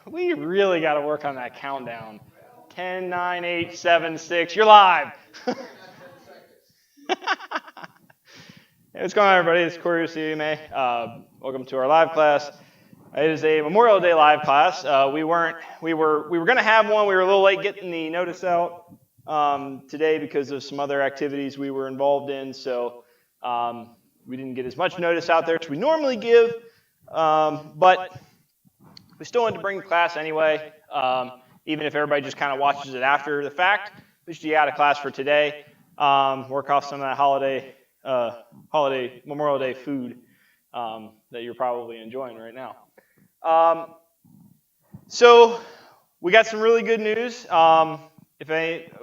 We really got to work on that countdown. 10, 9, 8, 7, 6. You're live. Hey, what's going on, everybody? It's Corey with CVMA. Welcome to our live class. It is a Memorial Day live class. We were going to have one. We were a little late getting the notice out today because of some other activities we were involved in. So we didn't get as much notice out there as we normally give. But we still wanted to bring the class anyway, even if everybody just kind of watches it after the fact. We should be out of class for today. Work off some of that holiday Memorial Day food that you're probably enjoying right now. So we got some really good news. I'm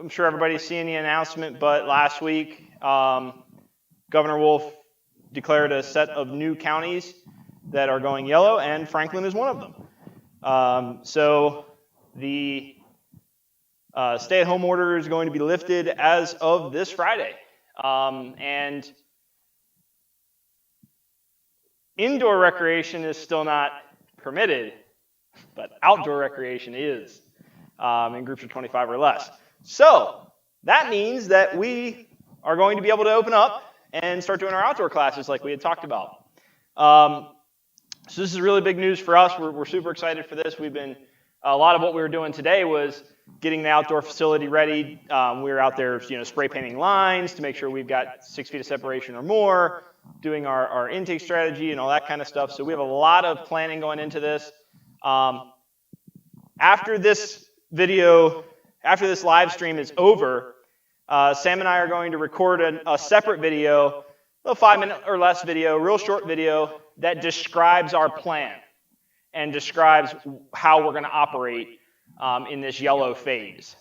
sure everybody's seen the announcement, but last week Governor Wolf declared a set of new counties that are going yellow, and Franklin is one of them. So the stay-at-home order is going to be lifted as of this Friday. And indoor recreation is still not permitted, but outdoor recreation is in groups of 25 or less. So that means that we are going to be able to open up and start doing our outdoor classes like we had talked about. So this is really big news for us. We're super excited for this. A lot of what we were doing today was getting the outdoor facility ready. We were out there, spray painting lines to make sure we've got 6 feet of separation or more, doing our intake strategy and all that kind of stuff. So we have a lot of planning going into this. After this live stream is over, Sam and I are going to record a separate video, a 5-minute or less video, real short video that describes our plan and describes how we're going to operate in this yellow phase.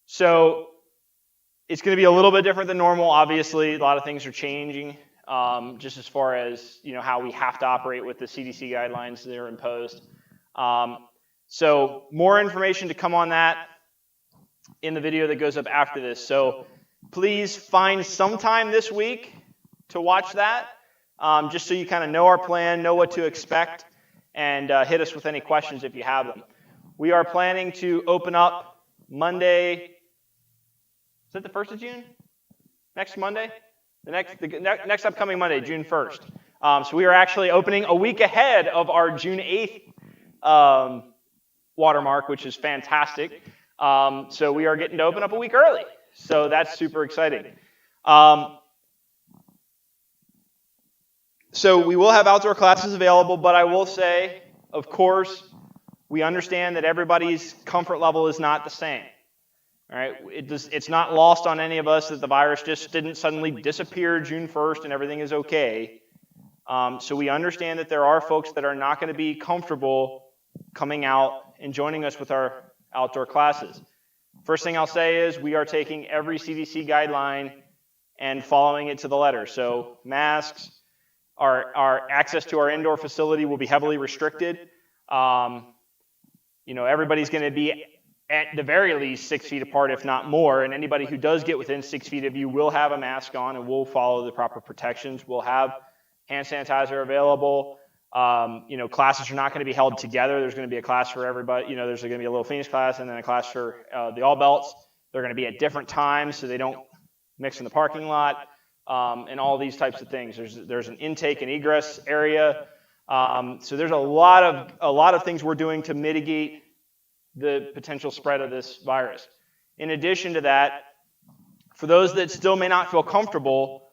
So it's going to be a little bit different than normal. Obviously, a lot of things are changing just as far as how we have to operate with the CDC guidelines that are imposed. So more information to come on that in the video that goes up after this. So please find some time this week to watch that, just so you kind of know our plan, know what to expect, and hit us with any questions if you have them. We are planning to open up Monday. Is that the 1st of June? Next Monday? The next upcoming Monday, June 1st. So we are actually opening a week ahead of our June 8th watermark, which is fantastic. So we are getting to open up a week early. So that's super exciting. So we will have outdoor classes available, but I will say, of course, we understand that everybody's comfort level is not the same. All right? It's not lost on any of us that the virus just didn't suddenly disappear June 1st and everything is okay. So we understand that there are folks that are not going to be comfortable coming out and joining us with our outdoor classes. First thing I'll say is we are taking every CDC guideline and following it to the letter. So masks, our access to our indoor facility will be heavily restricted. Everybody's going to be at the very least 6 feet apart, if not more. And anybody who does get within 6 feet of you will have a mask on and will follow the proper protections. We'll have hand sanitizer available. Classes are not going to be held together. There's going to be a class for everybody. There's going to be a little Phoenix class and then a class for the All Belts. They're going to be at different times so they don't mix in the parking lot. And all these types of things. There's an intake and egress area. So there's a lot of things we're doing to mitigate the potential spread of this virus. In addition to that, for those that still may not feel comfortable,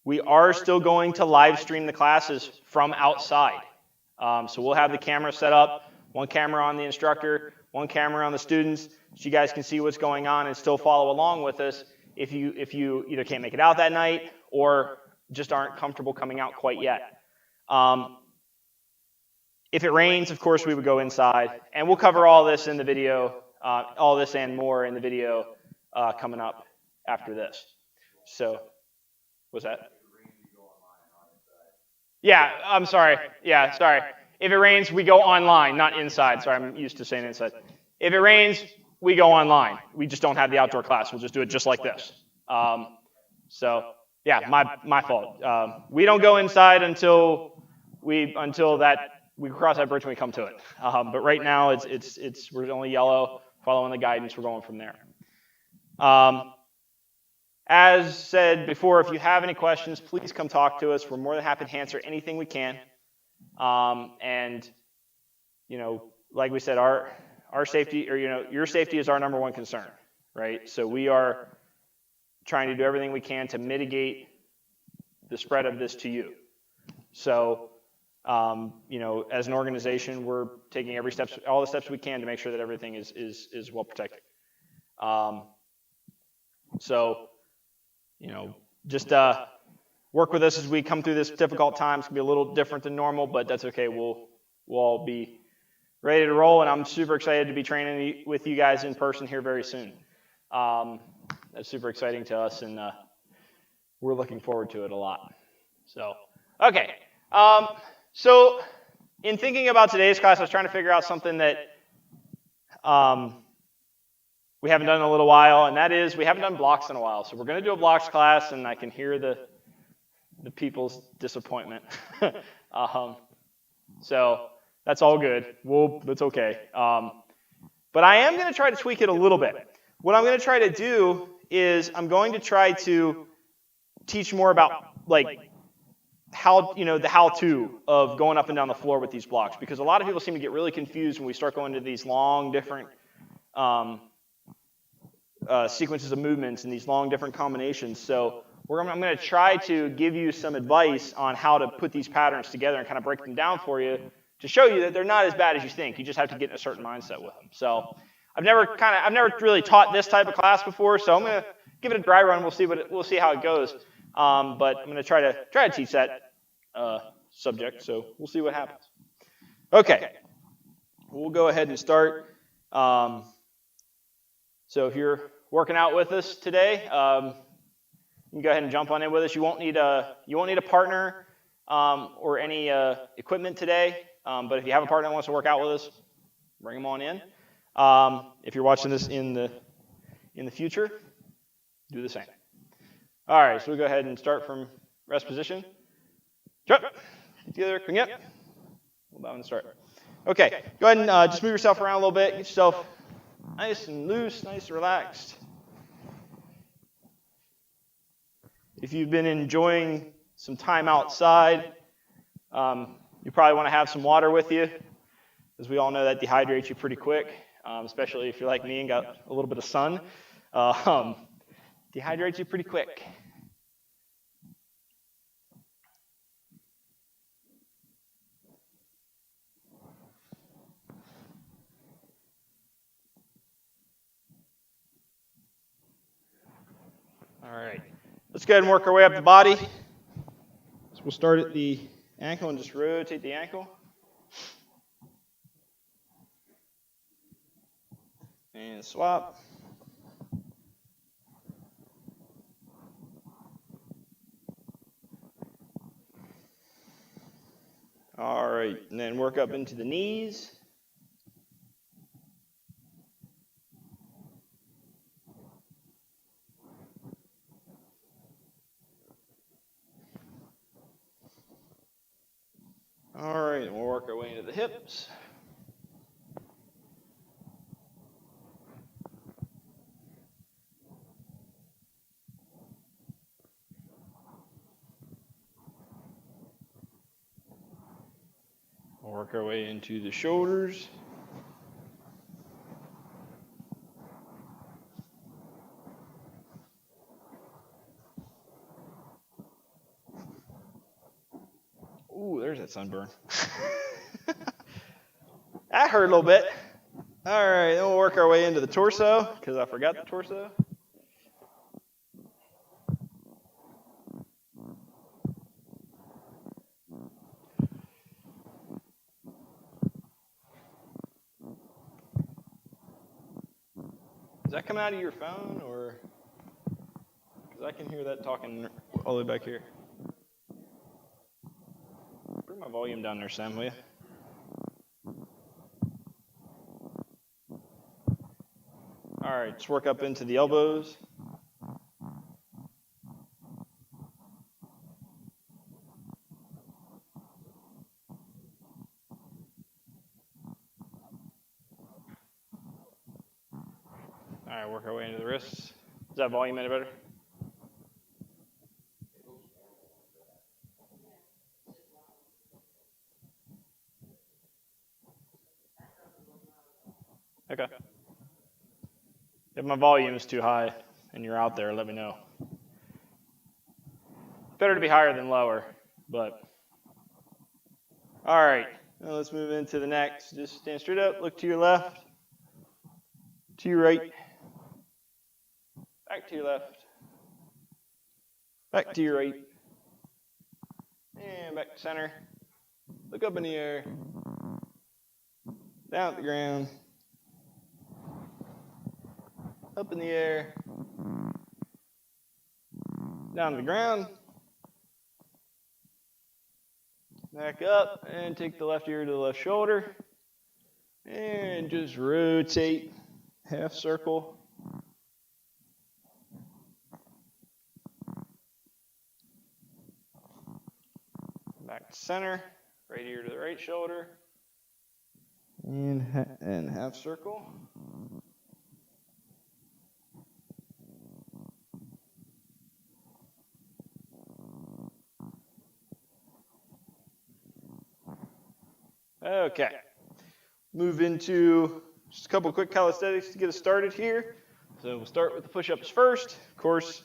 we are still going to live stream the classes from outside. So we'll have the camera set up, one camera on the instructor, one camera on the students, so you guys can see what's going on and still follow along with us if you either can't make it out that night or just aren't comfortable coming out quite yet. If it rains, of course, we would go inside. And we'll cover all this in the video, all this and more in the video coming up after this. So, what's that? Yeah, I'm sorry. Yeah, sorry. If it rains, we go online, not inside. Sorry, I'm used to saying inside. If it rains, we go online. We just don't have the outdoor class. We'll just do it just like this. So, yeah, my fault. We don't go inside until that we cross that bridge when we come to it. But right now, we're only yellow, following the guidance. We're going from there. As said before, if you have any questions, please come talk to us. We're more than happy to answer anything we can. And like we said, our safety, or your safety is our number one concern, right? So we are trying to do everything we can to mitigate the spread of this to you. So, as an organization, we're taking all the steps we can to make sure that everything is well protected. Just work with us as we come through this difficult time. It's gonna be a little different than normal, but that's okay. We'll all be ready to roll, and I'm super excited to be training with you guys in person here very soon. That's super exciting to us, and we're looking forward to it a lot. So, okay. So in thinking about today's class, I was trying to figure out something that we haven't done in a little while, and that is we haven't done blocks in a while. So we're going to do a blocks class, and I can hear the people's disappointment. So that's all good. That's okay. But I am going to try to tweak it a little bit. What I'm going to try to do is I'm going to try to teach more about how, the how-to of going up and down the floor with these blocks, because a lot of people seem to get really confused when we start going to these long different sequences of movements and these long different combinations. So I'm going to try to give you some advice on how to put these patterns together and kind of break them down for you to show you that they're not as bad as you think. You just have to get in a certain mindset with them. So I've never really taught this type of class before, so I'm going to give it a dry run. We'll see how it goes. But I'm going to try to teach that subject, so we'll see what happens. Okay, we'll go ahead and start. So if you're working out with us today, you can go ahead and jump on in with us. You won't need a partner or any equipment today. But if you have a partner that wants to work out with us, bring them on in. If you're watching this in the future, do the same. All right, so we'll go ahead and start from rest position. Jump. Together, quick up. We'll bow and start. Okay, go ahead and just move yourself around a little bit. Get yourself nice and loose, nice and relaxed. If you've been enjoying some time outside, you probably want to have some water with you, as we all know that dehydrates you pretty quick, especially if you're like me and got a little bit of sun. Dehydrates you pretty quick. All right, let's go ahead and work our way up the body. So we'll start at the ankle and just rotate the ankle. And swap. All right, and then work up into the knees. All right, and we'll work our way into the hips. We'll work our way into the shoulders. Ooh, there's that sunburn. That hurt a little bit. All right, then we'll work our way into the torso, because I forgot the torso. Is that coming out of your phone, or? Because I can hear that talking all the way back here. Bring my volume down there, Sam, will you? All right, just work up into the elbows. right, work our way into the wrists. Is that volume any better? Okay. If my volume is too high and you're out there, let me know. Better to be higher than lower, but. All right, now let's move into the next. Just stand straight up, look to your left, to your right, back to your left, back to your right, and back to center. Look up in the air, down at the ground, up in the air, down to the ground, back up, and take the left ear to the left shoulder, and just rotate, half circle. Back to center, right ear to the right shoulder, and half circle. Okay, move into just a couple quick calisthenics to get us started here. So we'll start with the push-ups first. Of course,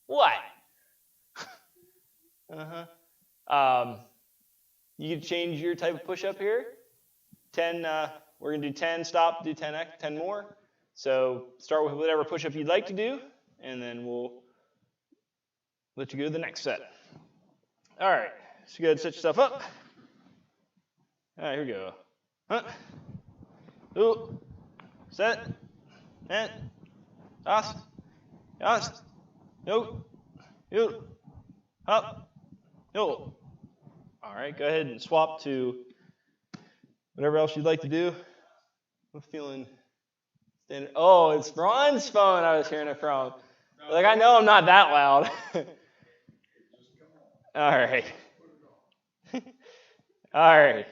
what? You can change your type of push-up here. 10, we're gonna do 10, stop, do 10 more. So start with whatever push-up you'd like to do, and then we'll let you go to the next set. All right. So go ahead and set yourself up. All right, here we go. Ooh. Set. Net. Toss. Toss. Yo. Yo. Up. Yo. All right, go ahead and swap to whatever else you'd like to do. I'm feeling standard. Oh, it's Ron's phone I was hearing it from. Like, I know I'm not that loud. All right. All right.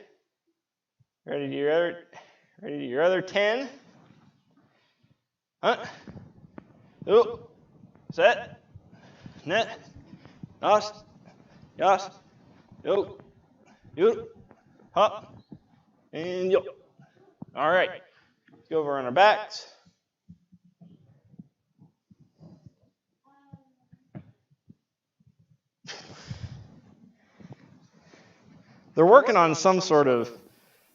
Ready to do your other 10. Ooh. Set. Net. Toss. Toss. Yo. Yo. Hop. And yo. All right. Let's go over on our backs. They're working on some sort of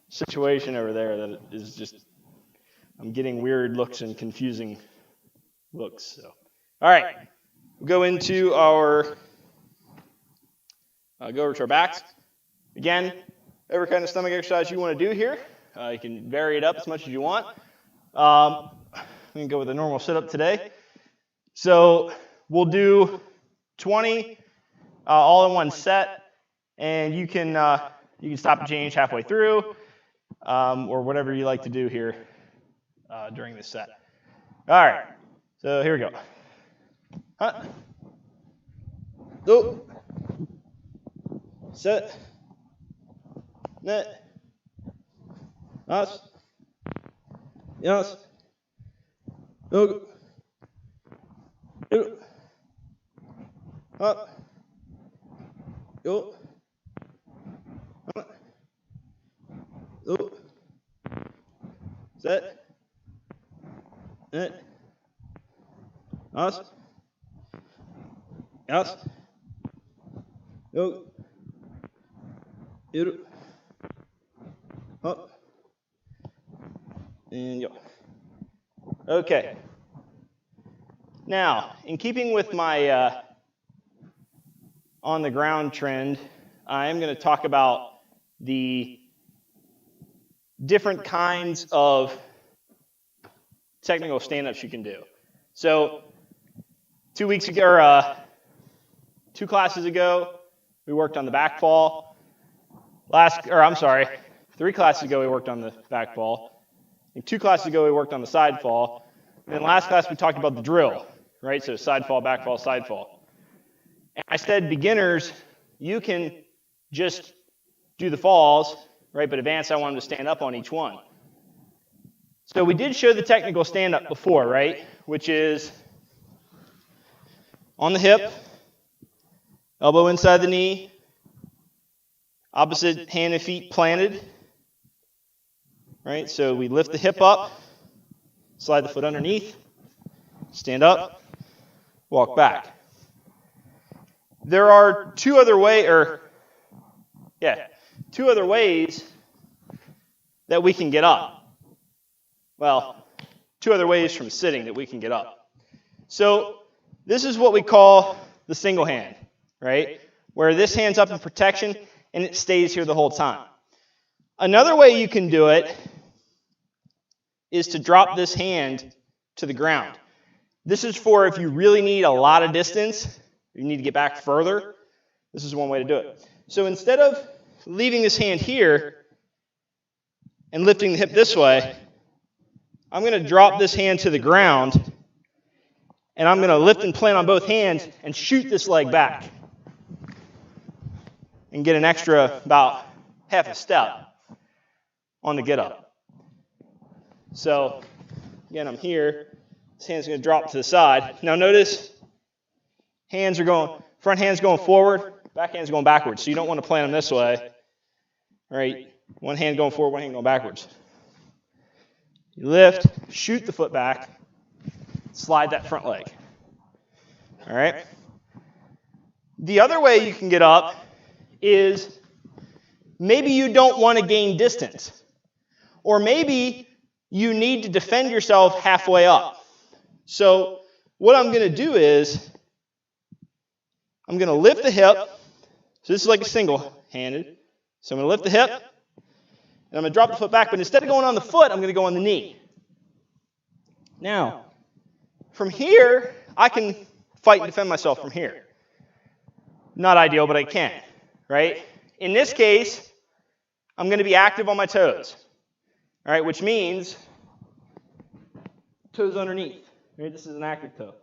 situation over there that is just, I'm getting weird looks and confusing looks. So, all right, we'll go into our, go over to our backs. Again, every kind of stomach exercise you want to do here. You can vary it up as much as you want. We can go with a normal sit-up today. So we'll do 20 all in one set. And you can stop and change halfway through, or whatever you like to do here during this set. All right, so here we go. Go. Set. Net. Us. Yes. Go. Go. Up. Go. Ooh. Set. Net. Us. Yes. Go. Iru. Up. And yo. Okay. Now, in keeping with my on the ground trend, I am going to talk about the different kinds of technical stand-ups you can do. So 2 weeks ago, or 2 classes ago, we worked on the back fall. 3 classes ago we worked on the back fall. And 2 classes ago we worked on the side fall. And then last class we talked about the drill, right? So side fall, back fall, side fall. And I said beginners, you can just do the falls, right? But advanced, I want them to stand up on each one. So we did show the technical stand-up before, right? Which is on the hip, elbow inside the knee, opposite hand and feet planted. Right? So we lift the hip up, slide the foot underneath, stand up, walk back. There are two other ways that we can get up. Well, two other ways from sitting that we can get up. So this is what we call the single hand, right? Where this hand's up in protection and it stays here the whole time. Another way you can do it is to drop this hand to the ground. This is for if you really need a lot of distance, you need to get back further. This is one way to do it. So instead of leaving this hand here and lifting the hip this way, I'm going to drop this hand to the ground, and I'm going to lift and plant on both hands and shoot this leg back and get an extra about half a step on the get up. So again, I'm here. This hand's going to drop to the side. Now notice front hand's going forward, back hand's going backwards. So you don't want to plant them this way. All right, one hand going forward, one hand going backwards. You lift, shoot the foot back, slide that front leg. All right? The other way you can get up is maybe you don't want to gain distance. Or maybe you need to defend yourself halfway up. So what I'm going to do is I'm going to lift the hip. So this is like a single-handed. So I'm going to lift the hip, and I'm going to drop the foot back, but instead of going on the foot, I'm going to go on the knee. Now, from here, I can fight and defend myself from here. Not ideal, but I can, right? In this case, I'm going to be active on my toes, all right, which means toes underneath. Right? This is an active toe.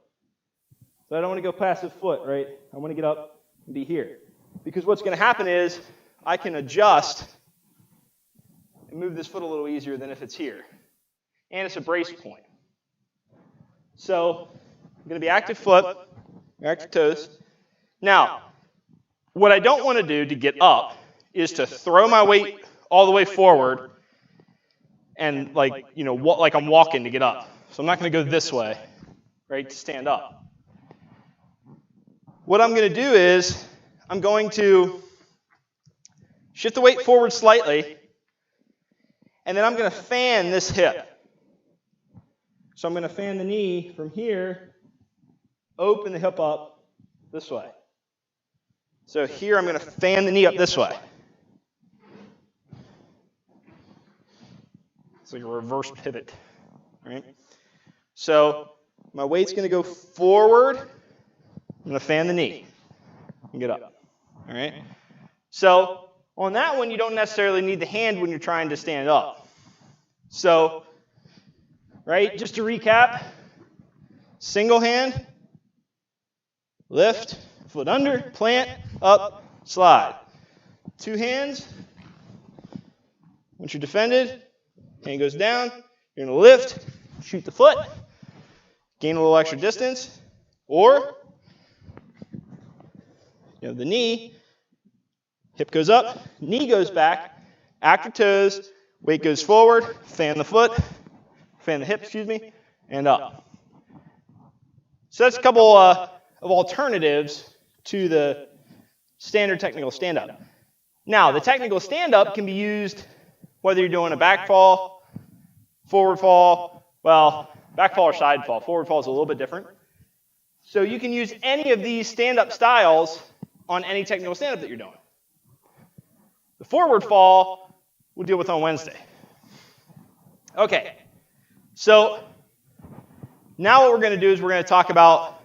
So I don't want to go past the foot, right? I want to get up and be here. Because what's going to happen is I can adjust and move this foot a little easier than if it's here. And it's a brace point. So I'm going to be active foot, active toes. Now, what I don't want to do to get up is to throw my weight all the way forward and like I'm walking to get up. So I'm not going to go this way, right, to stand up. What I'm going to do is I'm going to shift the weight forward slightly, and then I'm going to fan this hip. So I'm going to fan the knee from here, open the hip up this way. So here I'm going to fan the knee up this way. It's like a reverse pivot, right? So my weight's going to go forward. I'm going to fan the knee and get up, all right? So on that one, you don't necessarily need the hand when you're trying to stand up. So, right, just to recap, single hand, lift, foot under, plant, up, slide. Two hands. Once you're defended, hand goes down, you're going to lift, shoot the foot, gain a little extra distance, or the knee, hip goes up, knee goes back, active toes, weight goes forward, fan the foot, fan the hip, and up. So that's a couple of alternatives to the standard technical stand-up. Now, the technical stand-up can be used whether you're doing a back fall, forward fall, well, back fall or side fall. Forward fall is a little bit different. So you can use any of these stand-up styles on any technical stand-up that you're doing. The forward fall we'll deal with on Wednesday. Okay, so now what we're going to do is we're going to talk about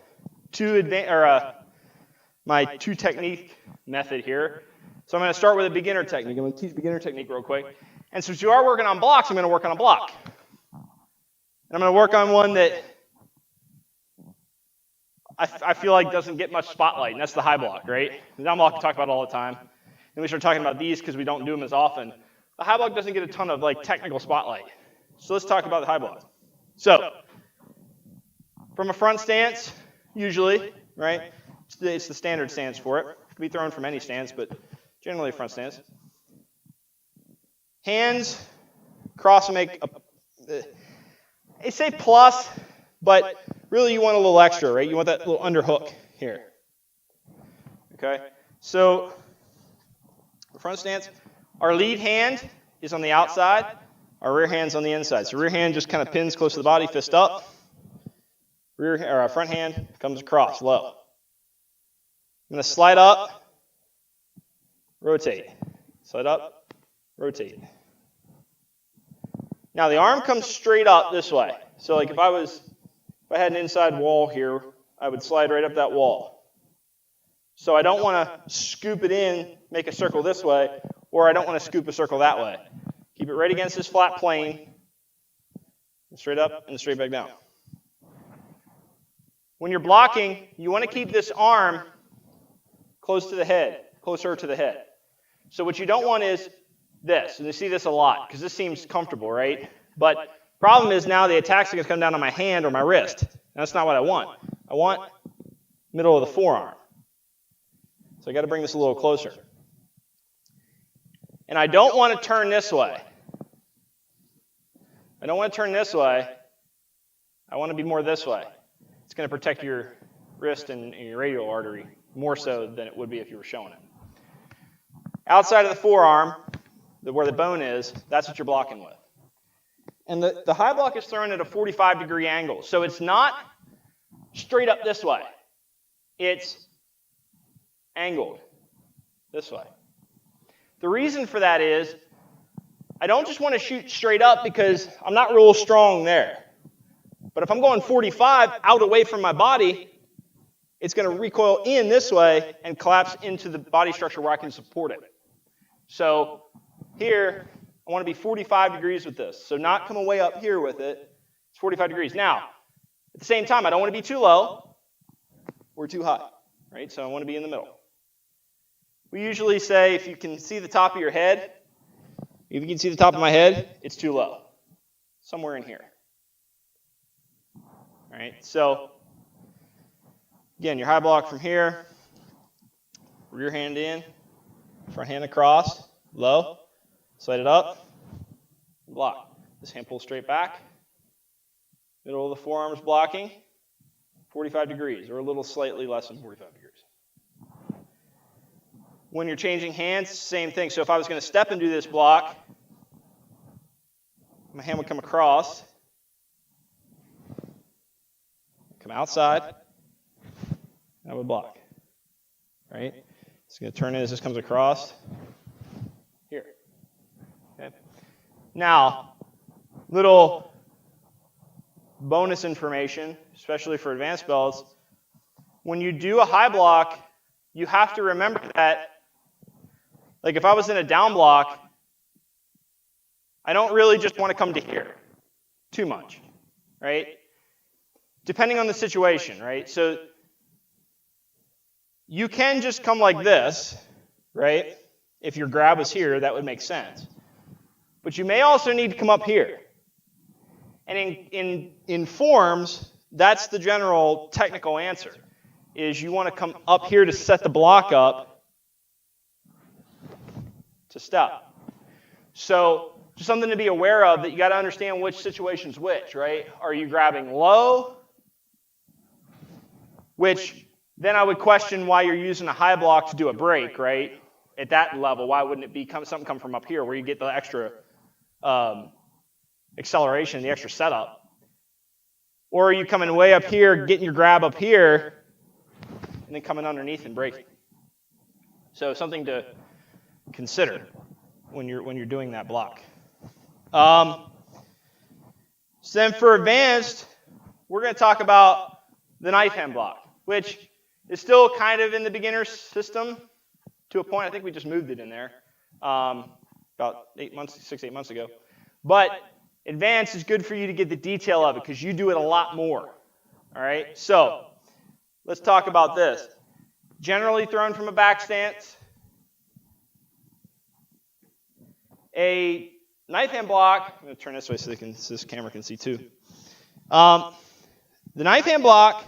my two technique method here. So I'm going to start with a beginner technique. I'm going to teach beginner technique real quick. And since you are working on blocks, I'm going to work on a block. And I'm going to work on one that I feel like doesn't get much spotlight, and that's the high block, right? The down block we talk about all the time. And we start talking about these because we don't do them as often. The high block doesn't get a ton of technical spotlight. So let's talk about the high block. So from a front stance, usually, right? It's the standard stance for it. It can be thrown from any stance, but generally a front stance. Hands cross and make they say plus, but really you want a little extra, right? You want that little underhook here. Okay? So the front stance, our lead hand is on the outside, our rear hand's on the inside. So rear hand just kind of pins close to the body, fist up. Our front hand comes across, low. I'm going to slide up, rotate. Slide up, rotate. Now the arm comes straight up this way. So like if I had an inside wall here, I would slide right up that wall. So I don't want to scoop it in, make a circle this way, or I don't want to scoop a circle that way. Keep it right against this flat plane, straight up and straight back down. When you're blocking, you want to keep this arm close to the head, closer to the head. So what you don't want is this, and you see this a lot, because this seems comfortable, right? But problem is now the attack's going to come down on my hand or my wrist. That's not what I want. I want middle of the forearm. So I got to bring this a little closer. And I don't want to turn this way. I don't want to turn this way. I want to be more this way. It's going to protect your wrist and your radial artery more so than it would be if you were showing it. Outside of the forearm, where the bone is, that's what you're blocking with. And the high block is thrown at a 45-degree angle. So it's not straight up this way. It's angled this way. The reason for that is I don't just want to shoot straight up because I'm not real strong there. But if I'm going 45 out away from my body, it's going to recoil in this way and collapse into the body structure where I can support it. So here, I want to be 45 degrees with this. So not come way up here with it. It's 45 degrees. Now, at the same time, I don't want to be too low or too high, right? So I want to be in the middle. We usually say if you can see the top of your head, if you can see the top of my head, it's too low. Somewhere in here. All right, so again, your high block from here, rear hand in, front hand across, low, slide it up, block. This hand pulls straight back, middle of the forearm is blocking, 45 degrees, or a little slightly less than 45 degrees. When you're changing hands, same thing. So if I was going to step and do this block, my hand would come across, come outside, and I would block. Right? It's going to turn in as this comes across here. Okay? Now, little bonus information, especially for advanced belts. When you do a high block, you have to remember that, like if I was in a down block, I don't really just want to come to here too much, right? Depending on the situation, right? So you can just come like this, right? If your grab was here, that would make sense. But you may also need to come up here. And in forms, that's the general technical answer, is you want to come up here to set the block up to step. So just something to be aware of, that you got to understand which situation's which, right? Are you grabbing low? Which then I would question why you're using a high block to do a break, right? At that level, why wouldn't it be something come from up here where you get the extra acceleration, the extra setup? Or are you coming way up here, getting your grab up here, and then coming underneath and breaking? So something to consider when you're doing that block. So then for advanced, we're going to talk about the knife hand block, which is still kind of in the beginner system to a point. I think we just moved it in there about 6, 8 months ago. But advanced is good for you to get the detail of it because you do it a lot more. All right, so let's talk about this. Generally thrown from a back stance. A knife hand block, I'm going to turn this way so this camera can see too. The knife hand block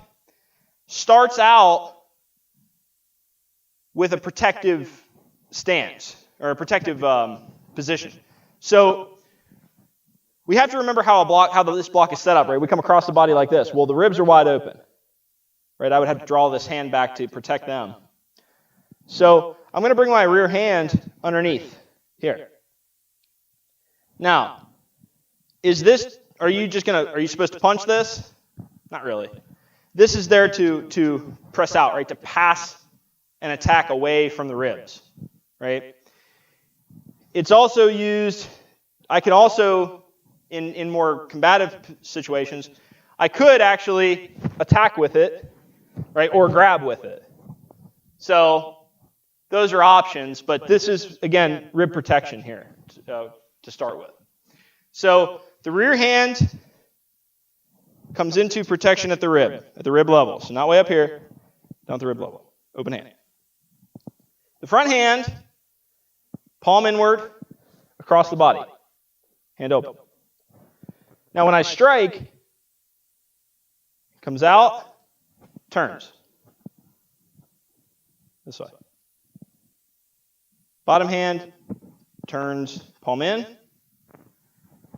starts out with a protective stance or a protective position. So we have to remember how this block is set up, right? We come across the body like this. Well, the ribs are wide open, right? I would have to draw this hand back to protect them. So I'm going to bring my rear hand underneath here. Now, are you supposed to punch this? Not really. This is there to press out, right? To pass an attack away from the ribs, right? It's also used, I can also, in more combative situations, I could actually attack with it, right? Or grab with it. So those are options, but this is, again, rib protection here to start with. So the rear hand comes into protection at the rib level. So not way up here, down at the rib level. Open hand. The front hand, palm inward, across the body. Hand open. Now when I strike, it comes out, turns. This way. Bottom hand turns palm in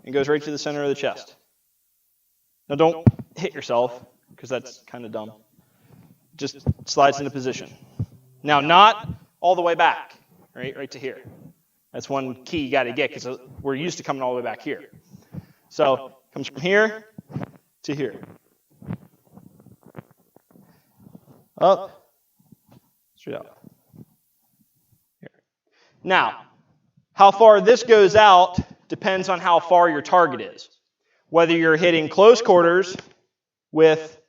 and goes right to the center of the chest. Now don't hit yourself, because that's kind of dumb. Just slides into position. Now not all the way back, right to here. That's one key you got to get, because we're used to coming all the way back here. So it comes from here to here. Up, straight out. Here. Now, how far this goes out depends on how far your target is. Whether you're hitting close quarters with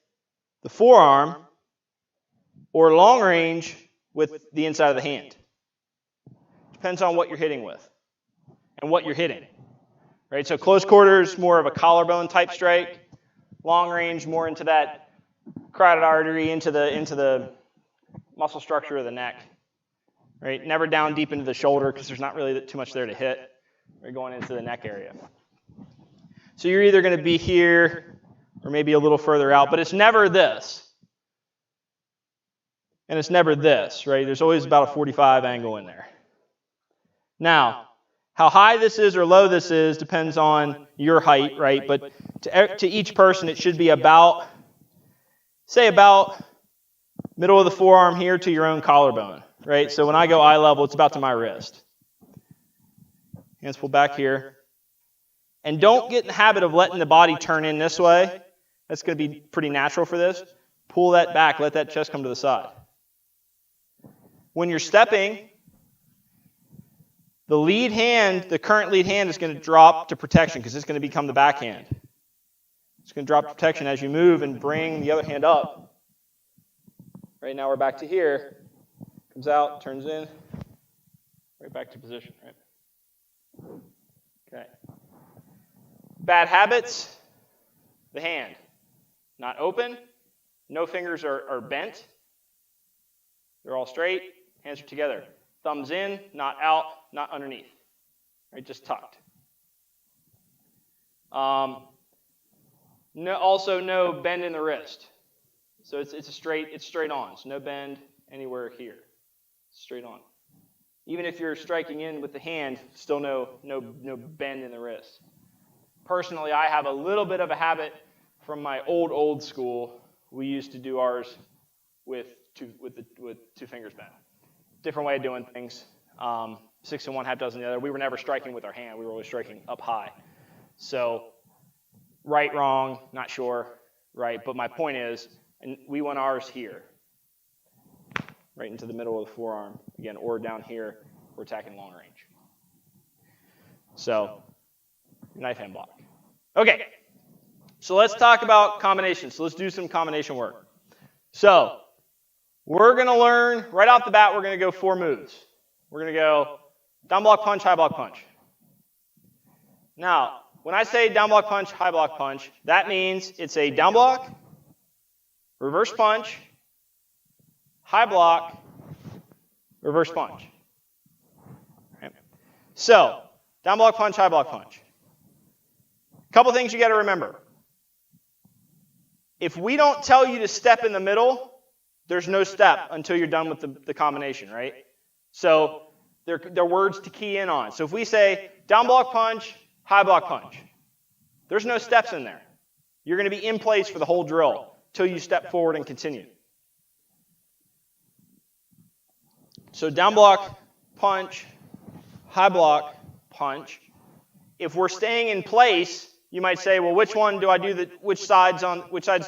the forearm or long range with the inside of the hand. Depends on what you're hitting with and what you're hitting. Right? So close quarters, more of a collarbone type strike. Long range, more into that carotid artery, into the muscle structure of the neck. Right? Never down deep into the shoulder, because there's not really too much there to hit. We're going into the neck area. So you're either going to be here or maybe a little further out, but it's never this. And it's never this, right? There's always about a 45 angle in there. Now, how high this is or low this is depends on your height, right? But to each person, it should be about middle of the forearm here to your own collarbone, right? So when I go eye level, it's about to my wrist. Hands pull back here. And don't get in the habit of letting the body turn in this way. That's going to be pretty natural for this. Pull that back. Let that chest come to the side. When you're stepping, the current lead hand is going to drop to protection, because it's going to become the backhand. It's going to drop to protection as you move and bring the other hand up. Right now we're back to here. Comes out, turns in, right back to position. Right. Okay. Bad habits, the hand. Not open, no fingers are bent. They're all straight, hands are together. Thumbs in, not out, not underneath. Right, just tucked. Also no bend in the wrist. So it's straight on. So no bend anywhere here. Straight on. Even if you're striking in with the hand, still no bend in the wrist. Personally, I have a little bit of a habit from my old school. We used to do ours with two fingers bent. Different way of doing things. 6 in one, half dozen in the other. We were never striking with our hand. We were always striking up high. So right, wrong, not sure, right? But my point is, and we want ours here, right into the middle of the forearm, again, or down here, we're attacking long range. So, knife hand block. Okay, so let's talk about combinations. So let's do some combination work. So, we're going to learn, right off the bat, we're going to go 4 moves. We're going to go down block punch, high block punch. Now, when I say down block punch, high block punch, that means it's a down block, reverse punch, high block, reverse punch. Right. So, Down block punch, high block punch. A couple things you got to remember. If we don't tell you to step in the middle, there's no step until you're done with the combination, right? So they're words to key in on. So if we say down block punch, high block punch, there's no steps in there. You're going to be in place for the whole drill until you step forward and continue. So down block punch, high block punch. If we're staying in place, you might say, well, which one do I do which side's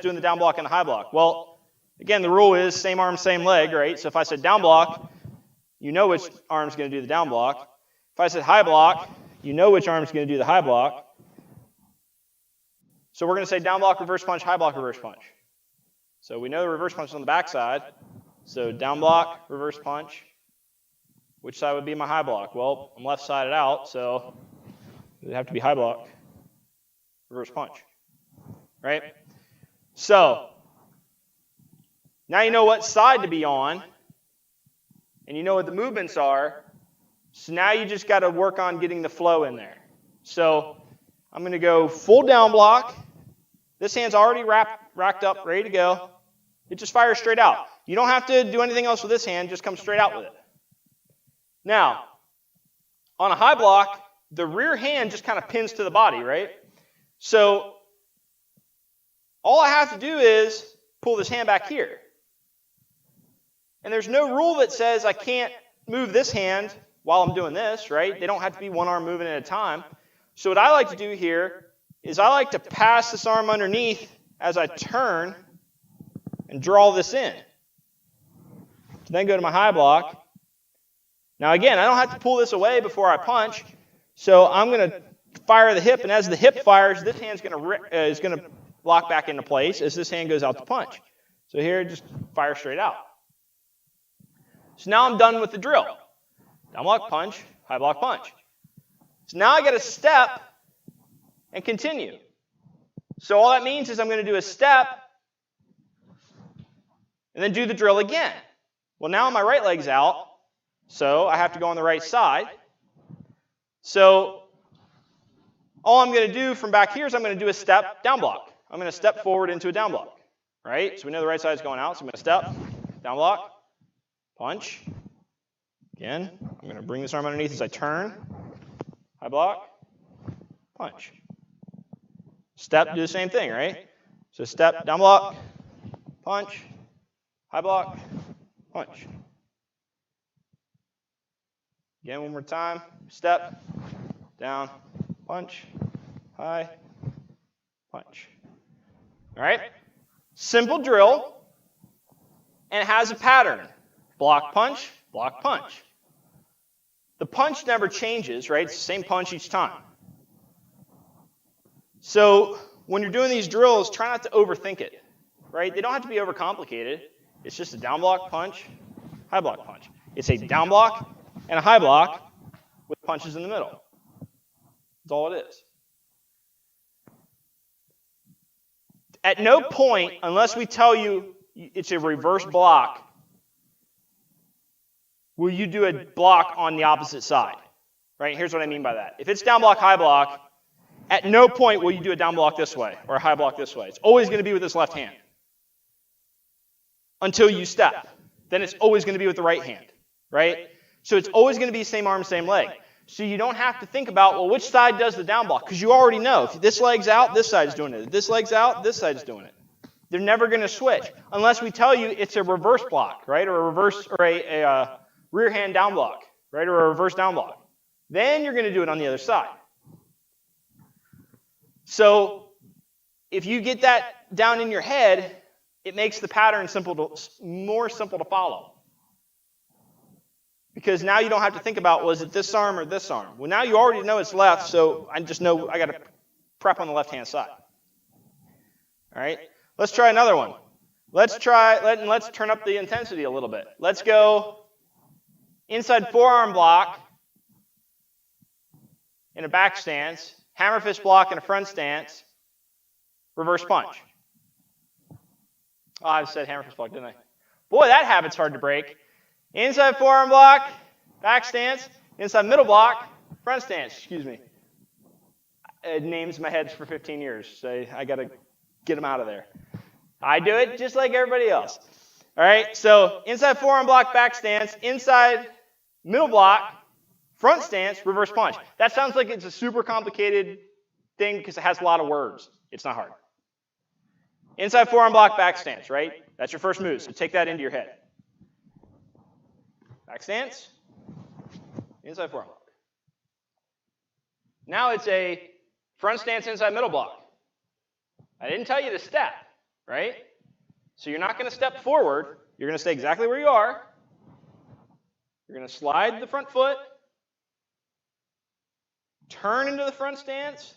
doing the down block and the high block? Well, again, the rule is same arm, same leg, right? So if I said down block, you know which arm's going to do the down block. If I said high block, you know which arm's going to do the high block. So we're going to say down block, reverse punch, high block, reverse punch. So we know the reverse punch is on the back side. So down block, reverse punch. Which side would be my high block? Well, I'm left-sided out, so it would have to be high block, reverse punch, right? So now you know what side to be on, and you know what the movements are, so now you just got to work on getting the flow in there. So I'm going to go full down block. This hand's already racked up, ready to go. It just fires straight out. You don't have to do anything else with this hand, just come straight out with it. Now, on a high block, the rear hand just kind of pins to the body, right? So all I have to do is pull this hand back here. And there's no rule that says I can't move this hand while I'm doing this, right? They don't have to be one arm moving at a time. So what I like to do here is I like to pass this arm underneath as I turn and draw this in. Then go to my high block. Now again, I don't have to pull this away before I punch, so I'm going to fire the hip, and as the hip fires, this hand's is going to lock back into place as this hand goes out to punch. So here, just fire straight out. So now I'm done with the drill. Down block punch, high block punch. So now I got to step and continue. So all that means is I'm going to do a step and then do the drill again. Well, now my right leg's out. So I have to go on the right side. So all I'm going to do from back here is I'm going to do a step down block. I'm going to step forward into a down block, right? So we know the right side is going out, so I'm going to step, down block, punch. Again, I'm going to bring this arm underneath as I turn, high block, punch. Step, do the same thing, right? So step, down block, punch, high block, punch. Again, one more time. Step, down, punch, high, punch. All right? Simple drill, and it has a pattern. Block, punch, block, punch. The punch never changes, right? It's the same punch each time. So when you're doing these drills, try not to overthink it, right? They don't have to be overcomplicated. It's just a down block, punch, high block, punch. It's a down block and a high block with punches in the middle. That's all it is. At no point, unless we tell you it's a reverse block, will you do a block on the opposite side. Right? Here's what I mean by that. If it's down block, high block, at no point will you do a down block this way or a high block this way. It's always going to be with this left hand until you step. Then it's always going to be with the right hand. Right? So it's always going to be same arm, same leg. So you don't have to think about, well, which side does the down block? Because you already know. If this leg's out, this side's doing it. If this leg's out, this side's doing it. They're never going to switch unless we tell you it's a reverse block, right? Or a reverse or a rear hand down block, right? Or a reverse down block. Then you're going to do it on the other side. So if you get that down in your head, it makes the pattern more simple to follow. Because now you don't have to think about, was it this arm or this arm? Well, now you already know it's left, so I just know I got to prep on the left-hand side. All right? Let's try another one. Let's turn up the intensity a little bit. Let's go inside forearm block in a back stance, hammer fist block in a front stance, reverse punch. Oh, I said hammer fist block, didn't I? Boy, that habit's hard to break. Inside forearm block, back stance, inside middle block, Front stance, excuse me. Names my heads for 15 years, so I got to get them out of there. I do it just like everybody else. All right, so inside forearm block, back stance, inside middle block, front stance, reverse punch. That sounds like it's a super complicated thing because it has a lot of words. It's not hard. Inside forearm block, back stance, right? That's your first move, so take that into your head. Back stance, inside forearm block. Now it's a front stance, inside middle block. I didn't tell you to step, right? So you're not going to step forward. You're going to stay exactly where you are. You're going to slide the front foot, turn into the front stance,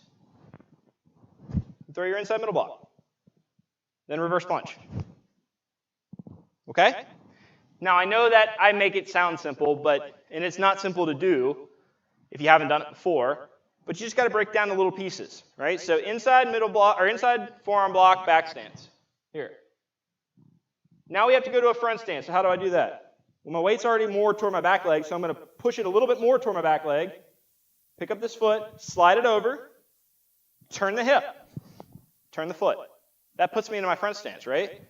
and throw your inside middle block. Then reverse punch. Okay? Now I know that I make it sound simple, and it's not simple to do if you haven't done it before. But you just got to break down the little pieces, right? So inside middle block or inside forearm block, back stance. Here. Now we have to go to a front stance. So how do I do that? Well, my weight's already more toward my back leg, so I'm going to push it a little bit more toward my back leg. Pick up this foot, slide it over, turn the hip, turn the foot. That puts me into my front stance, right?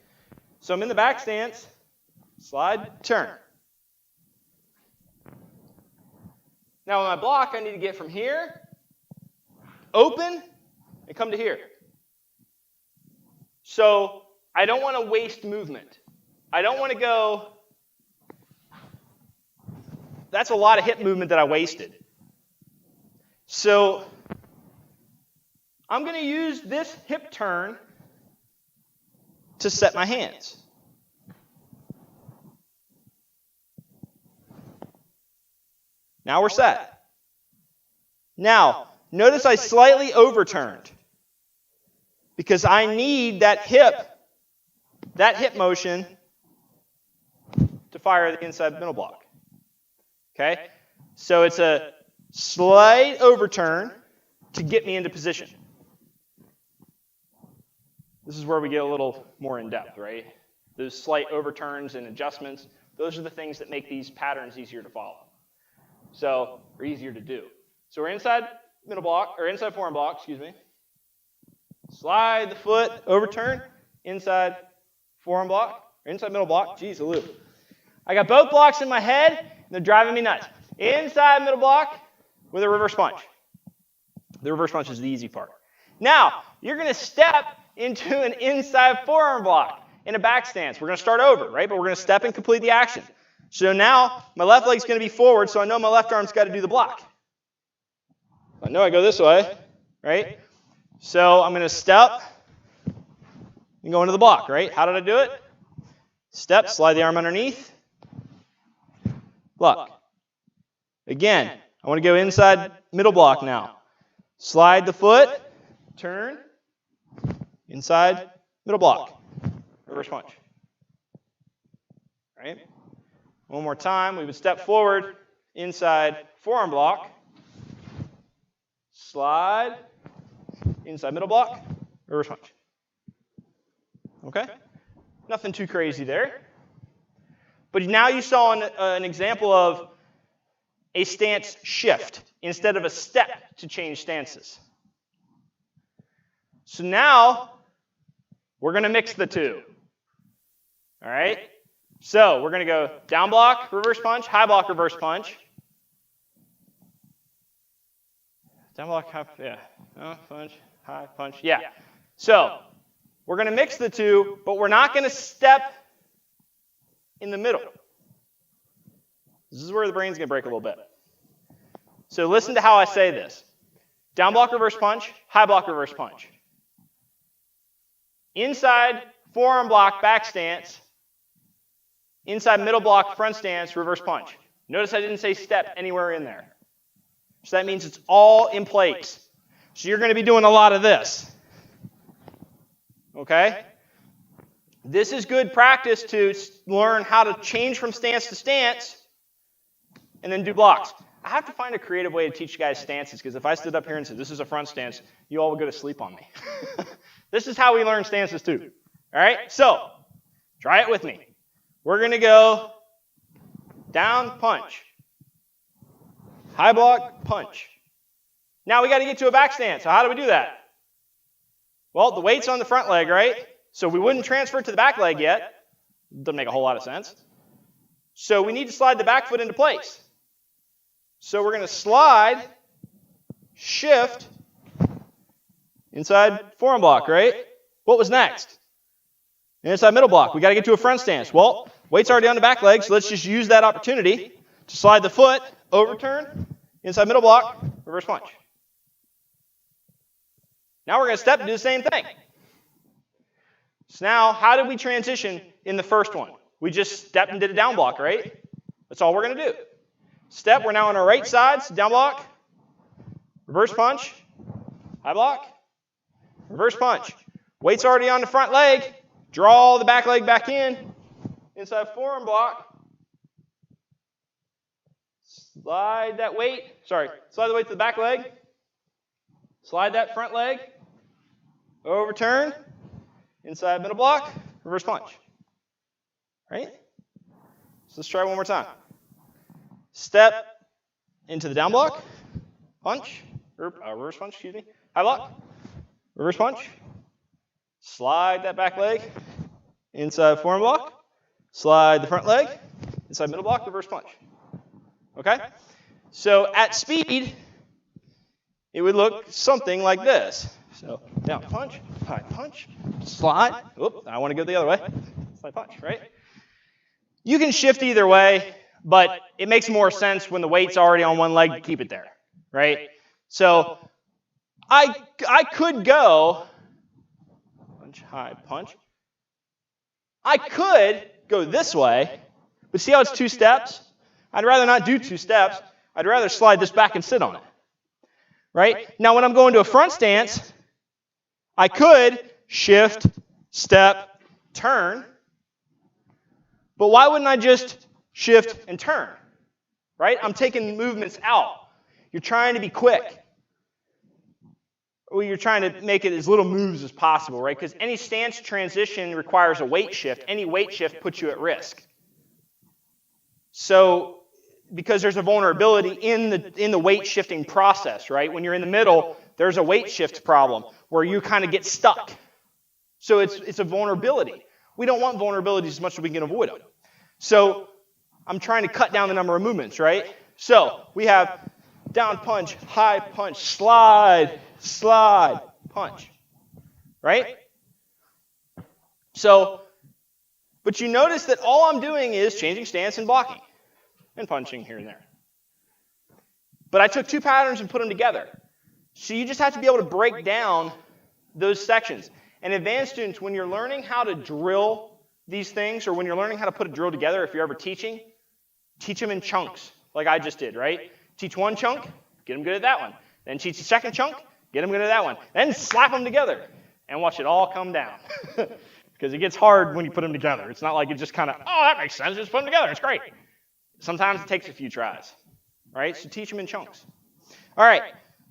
So I'm in the back stance, slide, turn. Now with my block, I need to get from here, open, and come to here. So I don't want to waste movement. I don't want to go, that's a lot of hip movement that I wasted. So I'm going to use this hip turn to set my hands. Now we're set. Now, notice I slightly overturned because I need that hip motion to fire the inside middle block. Okay? So it's a slight overturn to get me into position. This is where we get a little more in depth, right? Those slight overturns and adjustments, those are the things that make these patterns easier to follow. So, or easier to do. So we're inside middle block, or inside forearm block, excuse me. Slide the foot, overturn, inside forearm block, or inside middle block. Geez, a loop. I got both blocks in my head, and they're driving me nuts. Inside middle block with a reverse punch. The reverse punch is the easy part. Now, you're going to step into an inside forearm block in a back stance. We're going to start over, right? But we're going to step and complete the action. So now, my left leg's going to be forward, so I know my left arm's got to do the block. I know I go this way, right? So I'm going to step and go into the block, right? How did I do it? Step, slide the arm underneath, block. Again, I want to go inside middle block now. Slide the foot, turn, inside middle block, reverse punch. Right? One more time, we would step forward, inside forearm block, slide, inside middle block, reverse punch. Okay? Nothing too crazy there. But now you saw an example of a stance shift instead of a step to change stances. So now we're going to mix the two. All right? So we're going to go down block, reverse punch, high block, reverse punch. Down block, high, yeah. Oh, punch, high punch, yeah. So we're going to mix the two, but we're not going to step in the middle. This is where the brain's going to break a little bit. So listen to how I say this. Down block, reverse punch, high block, reverse punch. Inside forearm block, back stance. Inside middle block, front stance, reverse punch. Notice I didn't say step anywhere in there. So that means it's all in place. So you're going to be doing a lot of this. Okay? This is good practice to learn how to change from stance to stance and then do blocks. I have to find a creative way to teach you guys stances because if I stood up here and said, this is a front stance, you all would go to sleep on me. This is how we learn stances too. All right? So, try it with me. We're going to go down, punch. high block, punch. Now we got to get to a back stance. So how do we do that? Well, the weight's on the front leg, right? So we wouldn't transfer it to the back leg yet. Doesn't make a whole lot of sense. So we need to slide the back foot into place. So we're going to slide, shift, inside forearm block, right? What was next? Inside middle block. We got to get to a front stance. Well, weight's already on the back leg, so let's just use that opportunity to slide the foot, overturn, inside middle block, reverse punch. Now we're going to step and do the same thing. So now, how did we transition in the first one? We just stepped and did a down block, right? That's all we're going to do. Step, we're now on our right side, so down block, reverse punch, high block, reverse punch. Weight's already on the front leg. Draw the back leg back in, inside forearm block. Slide that weight, slide the weight to the back leg. Slide that front leg, overturn, inside middle block, reverse punch. Right? So let's try one more time. Step into the down block, punch, reverse punch, excuse me, high block, reverse punch. Slide that back leg, inside forearm block, slide the front leg, inside middle block, reverse punch. Okay? So at speed, it would look something like this. So down punch, high punch, slide. Oop, I want to go the other way. Slide punch, right? You can shift either way, but it makes more sense when the weight's already on one leg to keep it there, right? So I could go punch, high punch. I could go this way, but see how it's 2 steps? I'd rather not do 2 steps. I'd rather slide this back and sit on it. Right? Now when I'm going to a front stance, I could shift, step, turn. But why wouldn't I just shift and turn? Right? I'm taking movements out. You're trying to be quick. Or you're trying to make it as little moves as possible, right? Because any stance transition requires a weight shift. Any weight shift puts you at risk. So because there's a vulnerability in the weight shifting process, right? When you're in the middle, there's a weight shift problem where you kind of get stuck. So it's a vulnerability. We don't want vulnerabilities as much as we can avoid them. So I'm trying to cut down the number of movements, right? So we have down punch, high punch, slide, slide, punch, right? So, but you notice that all I'm doing is changing stance and blocking. And punching here and there. But I took 2 patterns and put them together. So you just have to be able to break down those sections. And advanced students, when you're learning how to drill these things, or when you're learning how to put a drill together, if you're ever teaching, teach them in chunks, like I just did, right? Teach one chunk, get them good at that one. Then teach the second chunk, get them good at that one. Then slap them together and watch it all come down. Because it gets hard when you put them together. It's not like it just kind of, oh, that makes sense, just put them together, it's great. Sometimes it takes a few tries, right? So teach them in chunks. All right,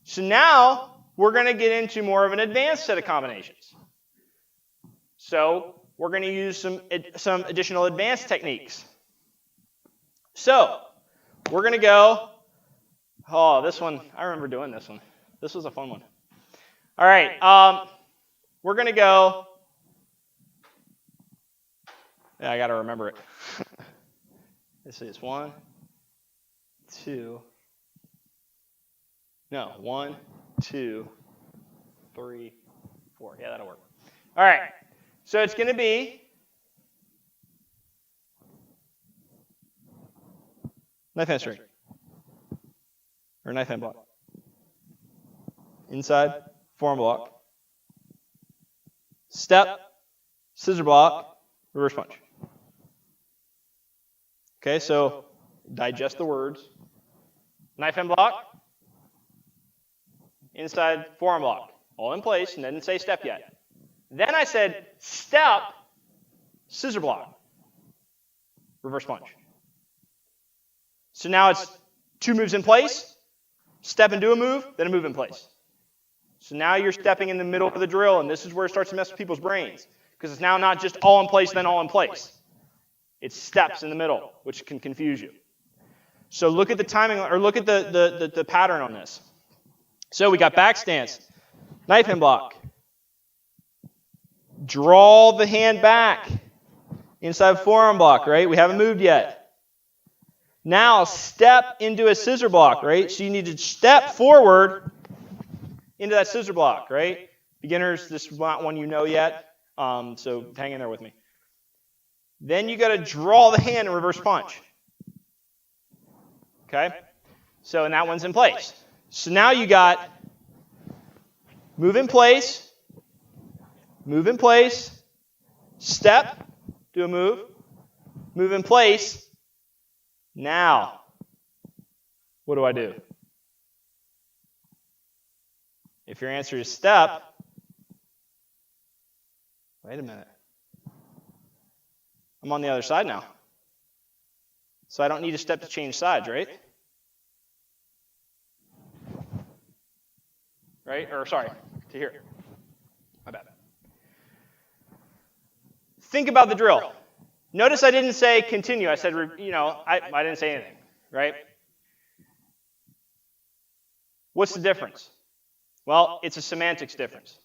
so now we're going to get into more of an advanced set of combinations. So we're going to use some additional advanced techniques. So we're going to go, oh, this one, I remember doing this one. This was a fun one. All right, we're going to go, yeah, I got to remember it. This is 1, 2, no, 1, 2, 3, 4. Yeah, that'll work. All right, so it's going to be knife hand straight, or knife hand block. Inside, forearm block. Step, scissor block, reverse punch. Okay, so digest the words. Knife hand block, inside forearm block, all in place, and didn't say step yet. Then I said step, scissor block, reverse punch. So now it's 2 moves in place, step and do a move, then a move in place. So now you're stepping in the middle of the drill, and this is where it starts to mess with people's brains, because it's now not just all in place, then all in place. It's steps in the middle, which can confuse you. So look at the timing, or look at the pattern on this. So we got back stance, knife hand block. Draw the hand back. Inside forearm block, right? We haven't moved yet. Now step into a scissor block, right? So you need to step forward into that scissor block, right? Beginners, this is not one you know yet, so hang in there with me. Then you got to draw the hand and reverse punch. Okay? So, and that one's in place. So now you got move in place, step, do a move in place. Now, what do I do? If your answer is step, wait a minute. I'm on the other side now. So I don't need a step to change sides, right? Right? Or sorry, to here. My bad. Think about the drill. Notice I didn't say continue. I said, I didn't say anything, right? What's the difference? Well, it's a semantics difference.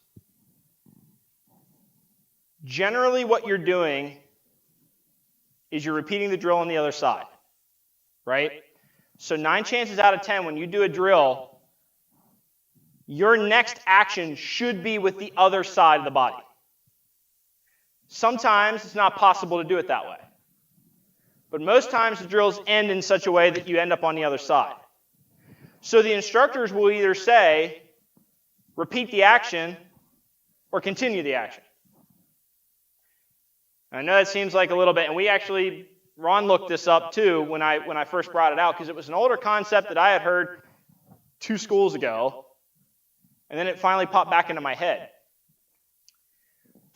Generally, what you're doing is you're repeating the drill on the other side, right? So 9 chances out of 10, when you do a drill, your next action should be with the other side of the body. Sometimes it's not possible to do it that way. But most times the drills end in such a way that you end up on the other side. So the instructors will either say, repeat the action, or continue the action. I know that seems like a little bit, and we actually, Ron looked this up too when I first brought it out, because it was an older concept that I had heard 2 schools ago, and then it finally popped back into my head.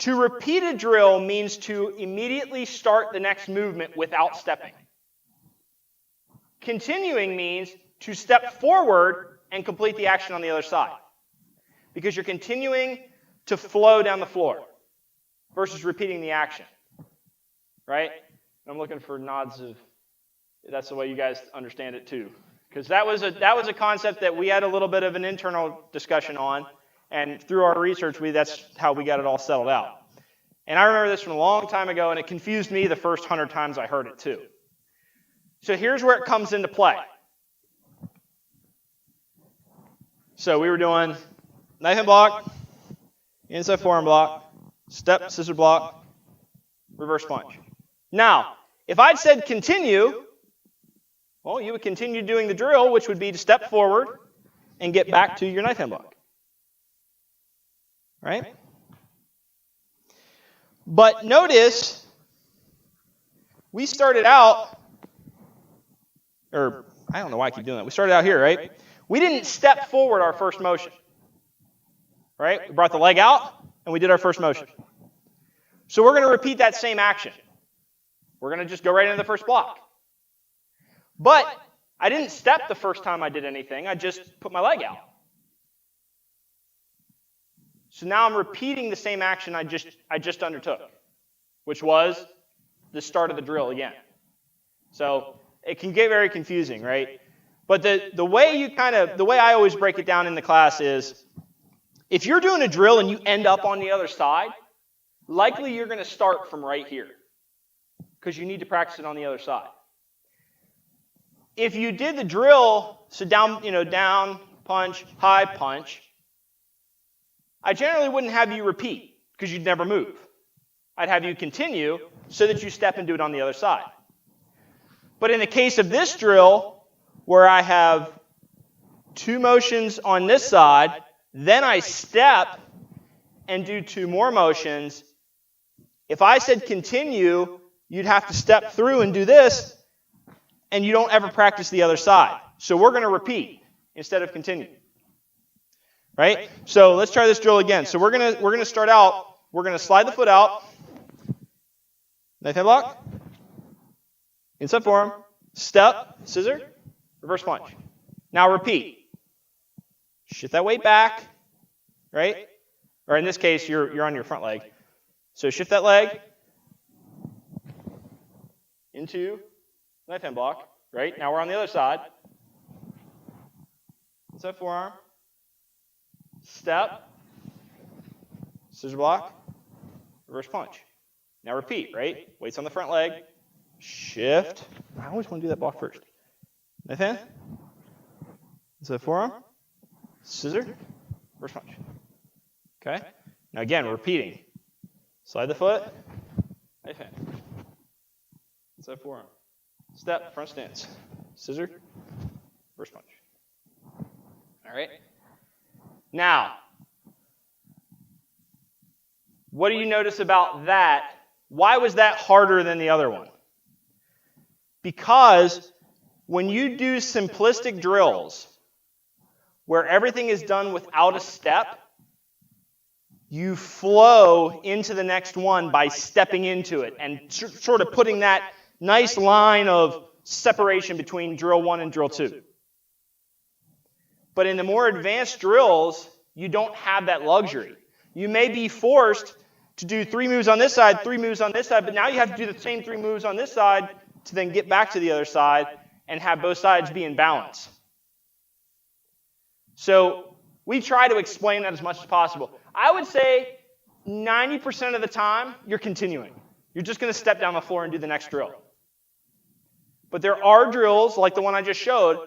To repeat a drill means to immediately start the next movement without stepping. Continuing means to step forward and complete the action on the other side, because you're continuing to flow down the floor versus repeating the action. Right? I'm looking for nods of, that's the way you guys understand it too. Because that was a concept that we had a little bit of an internal discussion on, and through our research, that's how we got it all settled out. And I remember this from a long time ago, and it confused me the first 100 times I heard it too. So here's where it comes into play. So we were doing knife hand block, inside forearm block, step, scissor block, reverse punch. Now, if I'd said continue, well, you would continue doing the drill, which would be to step forward and get back to your knife hand block. Right? But notice, we started out, or I don't know why I keep doing that. We started out here, right? We didn't step forward our first motion. Right? We brought the leg out, and we did our first motion. So we're going to repeat that same action. We're going to just go right into the first block. But I didn't step the first time I did anything. I just put my leg out. So now I'm repeating the same action I just undertook, which was the start of the drill again. So it can get very confusing, right? But the way I always break it down in the class is, if you're doing a drill and you end up on the other side, likely you're going to start from right here, because you need to practice it on the other side. If you did the drill, so down, punch, high, punch, I generally wouldn't have you repeat, because you'd never move. I'd have you continue so that you step and do it on the other side. But in the case of this drill, where I have 2 motions on this side, then I step and do 2 more motions, if I said continue, you'd have to step through and do this, and you don't ever practice the other side. So we're going to repeat instead of continue. Right? So let's try this drill again. So we're going to start out, we're going to slide the foot out, knife hand block, inside forearm, step, scissor, reverse punch. Now repeat. Shift that weight back, right? Or in this case, you're on your front leg. So shift that leg into knife hand block, right? Now we're on the other side. Inside forearm. Step. Scissor block. Reverse punch. Now repeat, right? Weights on the front leg. Shift. I always want to do that block first. Knife hand. Inside forearm. Scissor. Reverse punch. Okay? Now again, we're repeating. Slide the foot. Knife hand. Inside forearm. Step, front stance. Scissor. Reverse punch. All right? Now, what do you notice about that? Why was that harder than the other one? Because when you do simplistic drills where everything is done without a step, you flow into the next one by stepping into it and sort of putting that nice line of separation between drill 1 and drill 2. But in the more advanced drills, you don't have that luxury. You may be forced to do 3 moves on this side, 3 moves on this side, but now you have to do the same 3 moves on this side to then get back to the other side and have both sides be in balance. So we try to explain that as much as possible. I would say 90% of the time, you're continuing. You're just going to step down the floor and do the next drill. But there are drills, like the one I just showed,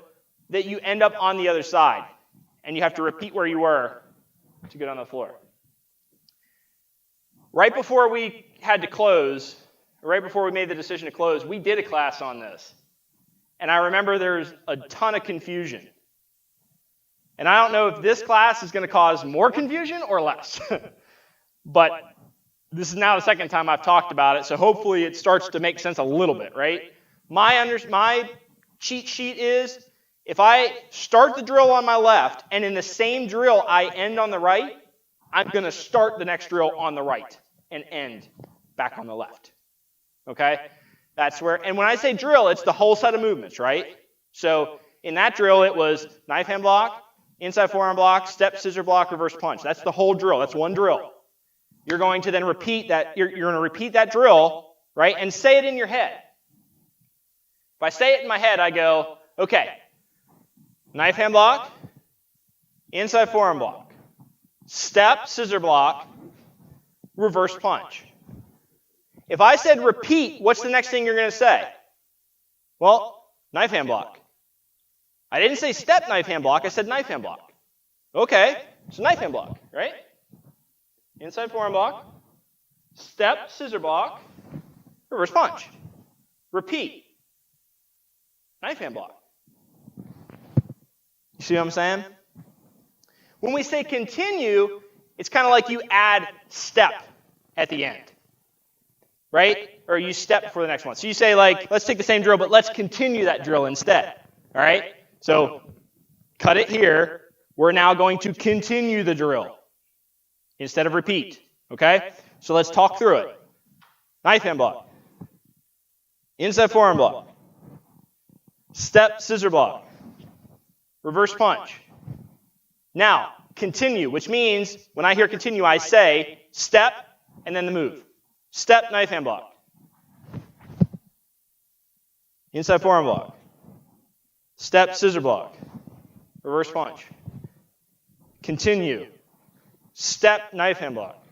that you end up on the other side, and you have to repeat where you were to get on the floor. Right before we had to close, right before we made the decision to close, we did a class on this. And I remember there's a ton of confusion. And I don't know if this class is going to cause more confusion or less. But this is now the second time I've talked about it, so hopefully it starts to make sense a little bit, right? My cheat sheet is, if I start the drill on my left, and in the same drill I end on the right, I'm going to start the next drill on the right and end back on the left. Okay? That's where, and when I say drill, it's the whole set of movements, right? So in that drill, it was knife hand block, inside forearm block, step, scissor block, reverse punch. That's the whole drill. That's one drill. You're going to then repeat that. You're going to repeat that drill, right, and say it in your head. If I say it in my head, I go, okay, knife hand block, inside forearm block, step, scissor block, reverse punch. If I said repeat, what's the next thing you're going to say? Well, knife hand block. I didn't say step knife hand block, I said knife hand block. Okay, so knife hand block, right? Inside forearm block, step, scissor block, reverse punch. Repeat. Knife hand block. You see what I'm saying? When we say continue, it's kind of like you add step at the end, right? Or you step for the next one. So you say, like, let's take the same drill, but let's continue that drill instead, all right? So cut it here. We're now going to continue the drill instead of repeat, okay? So let's talk through it. Knife hand block. Inside forearm block. Step, scissor block. Reverse punch. Now, continue, which means when I hear continue, I say step and then the move. Step, knife hand block. Inside forearm block. Step, scissor block. Reverse punch. Continue. Step, knife hand block.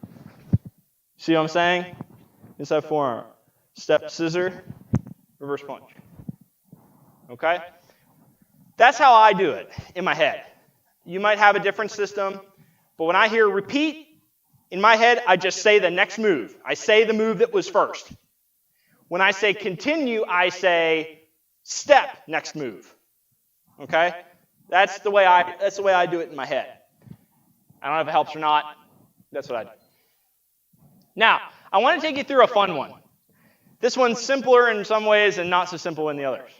See what I'm saying? Inside forearm. Step, scissor. Reverse punch. Okay? That's how I do it in my head. You might have a different system, but when I hear repeat, in my head, I just say the next move. I say the move that was first. When I say continue, I say step, next move. Okay? That's the way I do it in my head. I don't know if it helps or not. That's what I do. Now, I want to take you through a fun one. This one's simpler in some ways and not so simple in the others.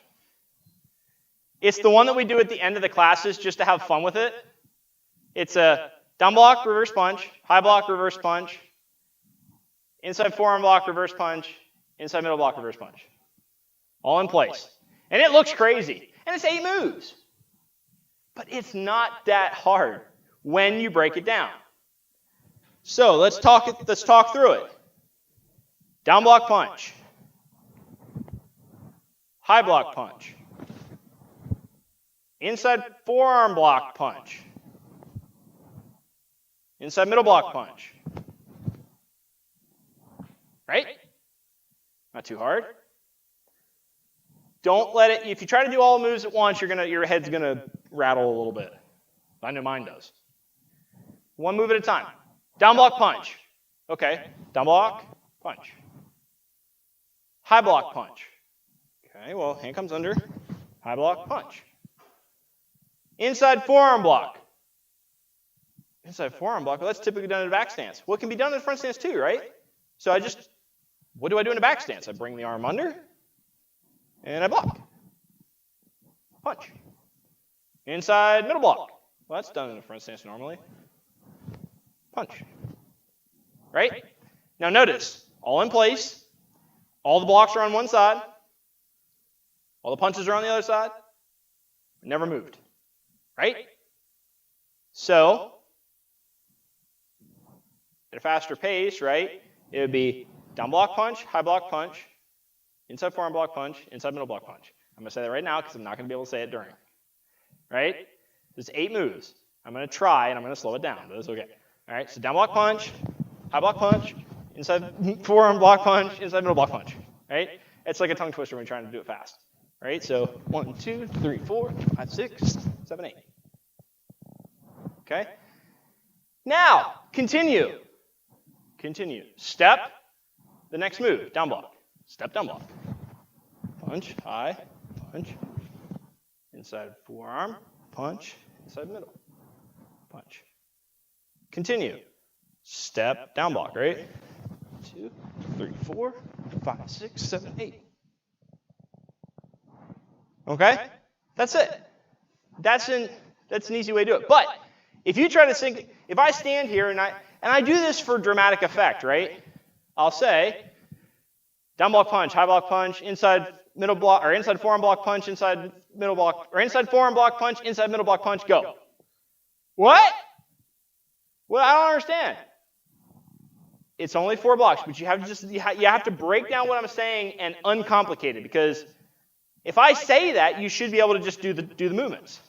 It's the one that we do at the end of the classes just to have fun with it. It's a down block, reverse punch, high block, reverse punch, inside forearm block, reverse punch, inside middle block, reverse punch. All in place. And it looks crazy. And it's 8 moves. But it's not that hard when you break it down. So let's talk through it. Down block punch. High block punch. Inside forearm block punch. Inside middle block punch. Right? Not too hard. Don't let it, if you try to do all the moves at once, your head's gonna rattle a little bit. I know mine does. One move at a time. Down block punch. Okay, down block, punch. High block punch. Okay, well, hand comes under, high block, punch. Inside forearm block. Inside forearm block, well, that's typically done in a back stance. Well, it can be done in a front stance too, right? So what do I do in a back stance? I bring the arm under, and I block. Punch. Inside middle block. Well, that's done in a front stance normally. Punch. Right? Now notice, all in place. All the blocks are on one side. All the punches are on the other side. Never moved. Right? So, at a faster pace, right, it would be down block punch, high block punch, inside forearm block punch, inside middle block punch. I'm going to say that right now because I'm not going to be able to say it during. Right? There's 8 moves. I'm going to try, and I'm going to slow it down, but it's okay. All right, so down block punch, high block punch, inside forearm block punch, inside middle block punch. Right? It's like a tongue twister when you're trying to do it fast. Right? So 1, 2, 3, 4, 5, 6, 7, 8. Okay? Now, continue. Continue. Step, the next move, down block. Step, down block. Punch, high, punch. Inside forearm, punch. Inside middle, punch. Continue. Step, down block, right? 2, 3, 4, 5, 6, 7, 8. Okay? That's it. That's an easy way to do it. But if you try to think, if I stand here and I do this for dramatic effect, right? I'll say down block punch, high block punch, inside middle block, or inside forearm block punch, inside middle block, or inside forearm block punch, inside middle block punch, go. What? Well, I don't understand. It's only 4 blocks, but you have to break down what I'm saying and uncomplicate it, because if I say that, you should be able to just do the movements.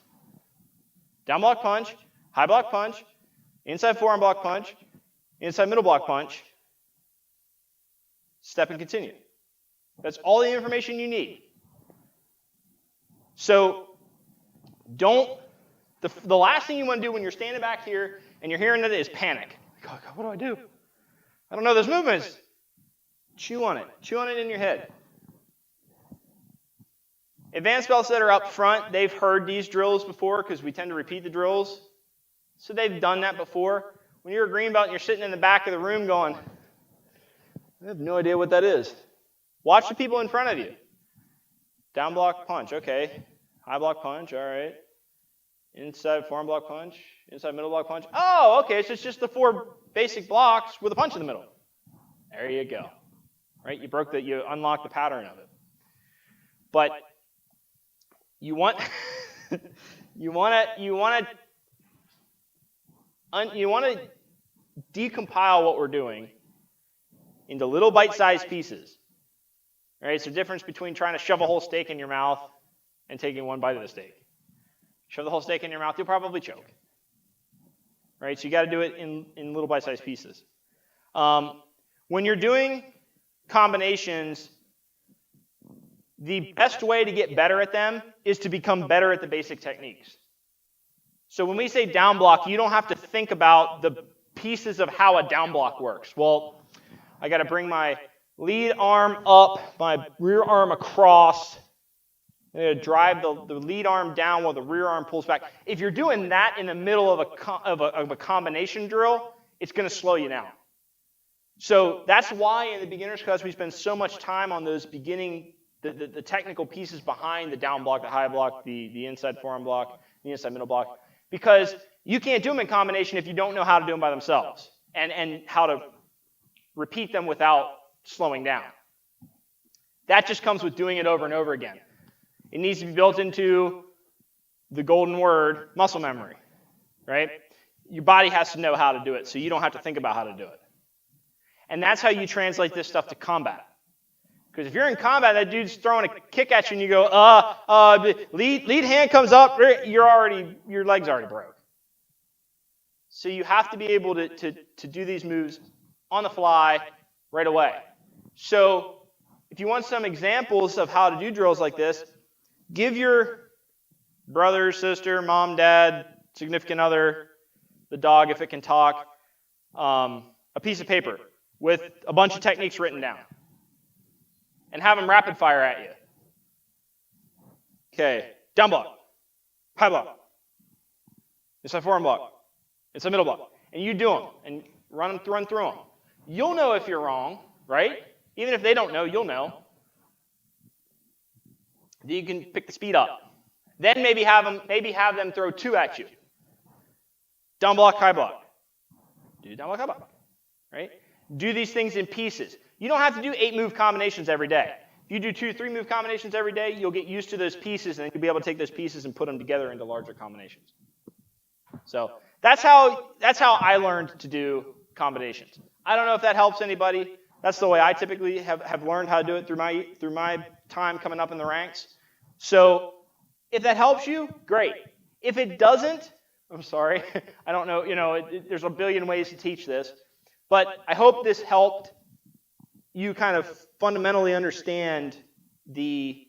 Down block punch, high block punch, inside forearm block punch, inside middle block punch, step and continue. That's all the information you need. So the last thing you want to do when you're standing back here and you're hearing it is panic. God, what do I do? I don't know those movements. Chew on it. Chew on it in your head. Advanced belts that are up front, they've heard these drills before because we tend to repeat the drills. So they've done that before. When you're a green belt and you're sitting in the back of the room going, I have no idea what that is. Watch the people in front of you. Down block punch, okay. High block punch, all right. Inside forearm block punch, inside middle block punch. Oh, okay, so it's just the 4 basic blocks with a punch in the middle. There you go. Right? You unlocked the pattern of it. But you want to decompile what we're doing into little bite-sized pieces. Right? It's the difference between trying to shove a whole steak in your mouth and taking one bite of the steak. Shove the whole steak in your mouth, you'll probably choke. Right? So you got to do it in little bite-sized pieces. When you're doing combinations, the best way to get better at them is to become better at the basic techniques. So when we say down block, you don't have to think about the pieces of how a down block works. Well, I got to bring my lead arm up, my rear arm across. I'm going to drive the lead arm down while the rear arm pulls back. If you're doing that in the middle of a combination drill, it's going to slow you down. So that's why in the beginner's class we spend so much time on those beginning, the technical pieces behind the down block, the high block, the inside forearm block, the inside middle block, because you can't do them in combination if you don't know how to do them by themselves and how to repeat them without slowing down. That just comes with doing it over and over again. It needs to be built into the golden word, muscle memory, right? Your body has to know how to do it, so you don't have to think about how to do it. And that's how you translate this stuff to combat. Because if you're in combat, that dude's throwing a kick at you, and you go, lead hand comes up, your leg's already broke. So you have to be able to do these moves on the fly right away. So if you want some examples of how to do drills like this, give your brother, sister, mom, dad, significant other, the dog if it can talk, a piece of paper with a bunch of techniques written down. And have them rapid fire at you. Okay, down block, high block, inside forearm block, inside middle block. And you do them and run through them. You'll know if you're wrong, right? Even if they don't know, you'll know. Then you can pick the speed up. Then maybe have them throw 2 at you. Down block, high block. Do down block, high block. Right? Do these things in pieces. You don't have to do 8 move combinations every day. If you do 2, 3 move combinations every day, you'll get used to those pieces, and then you'll be able to take those pieces and put them together into larger combinations. So that's how I learned to do combinations. I don't know if that helps anybody. That's the way I typically have learned how to do it through my time coming up in the ranks. So if that helps you, great. If it doesn't, I'm sorry. I don't know. There's a billion ways to teach this. But I hope this helped you kind of fundamentally understand the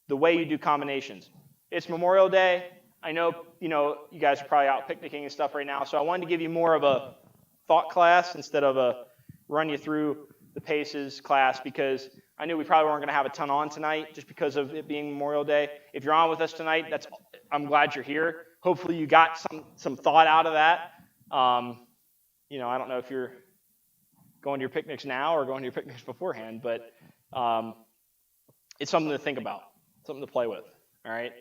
way you do combinations. It's Memorial Day. I know, you guys are probably out picnicking and stuff right now, so I wanted to give you more of a thought class instead of a run you through the paces class, because I knew we probably weren't going to have a ton on tonight just because of it being Memorial Day. If you're on with us tonight, I'm glad you're here. Hopefully you got some thought out of that. I don't know if you're going to your picnics now or going to your picnics beforehand, but it's something to think about, something to play with, all right?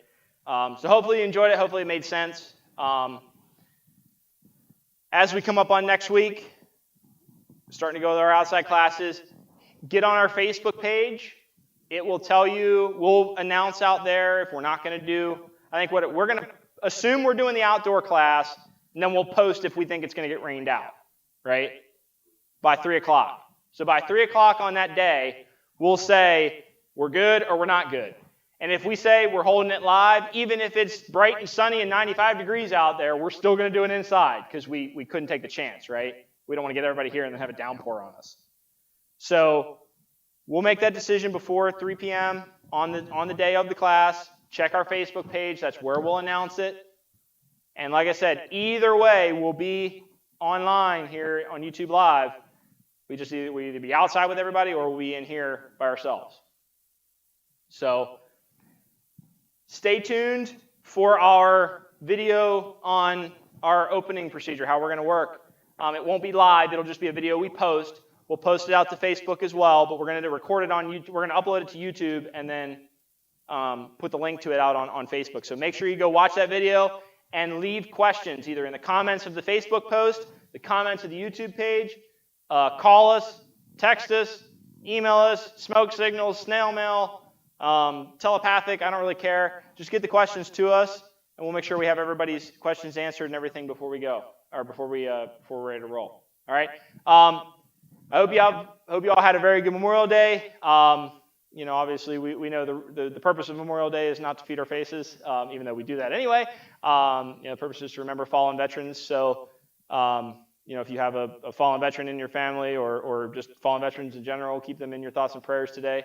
So hopefully you enjoyed it. Hopefully it made sense. As we come up on next week, starting to go to our outside classes, get on our Facebook page. It will tell you, we'll announce out there if we're not going to do. I think we're going to assume we're doing the outdoor class, and then we'll post if we think it's going to get rained out, right? By 3 o'clock. So by 3 o'clock on that day, we'll say we're good or we're not good. And if we say we're holding it live, even if it's bright and sunny and 95 degrees out there, we're still going to do it inside because we couldn't take the chance, right? We don't want to get everybody here and then have a downpour on us. So we'll make that decision before 3 p.m. on the day of the class. Check our Facebook page. That's where we'll announce it. And like I said, either way, we'll be online here on YouTube Live. We either be outside with everybody or we'll be in here by ourselves. So stay tuned for our video on our opening procedure, how we're going to work. It won't be live. It'll just be a video we post. We'll post it out to Facebook as well, but we're going to record it on YouTube. We're going to upload it to YouTube and then put the link to it out on Facebook. So make sure you go watch that video and leave questions either in the comments of the Facebook post, the comments of the YouTube page. Call us, text us, email us, smoke signals, snail mail, telepathic, I don't really care. Just get the questions to us, and we'll make sure we have everybody's questions answered and everything before we go, or before we're ready to roll. All right. I hope you all had a very good Memorial Day. Obviously we know the purpose of Memorial Day is not to feed our faces, even though we do that anyway. The purpose is to remember fallen veterans. So, if you have a fallen veteran in your family or just fallen veterans in general, keep them in your thoughts and prayers today.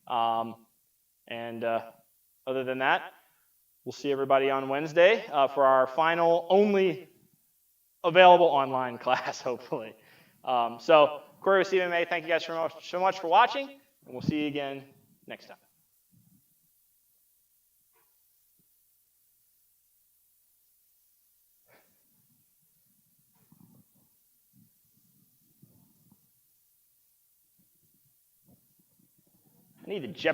Other than that, we'll see everybody on Wednesday for our final, only available online class, hopefully. So, Corey with CVMA, thank you guys so much for watching, and we'll see you again next time. I need to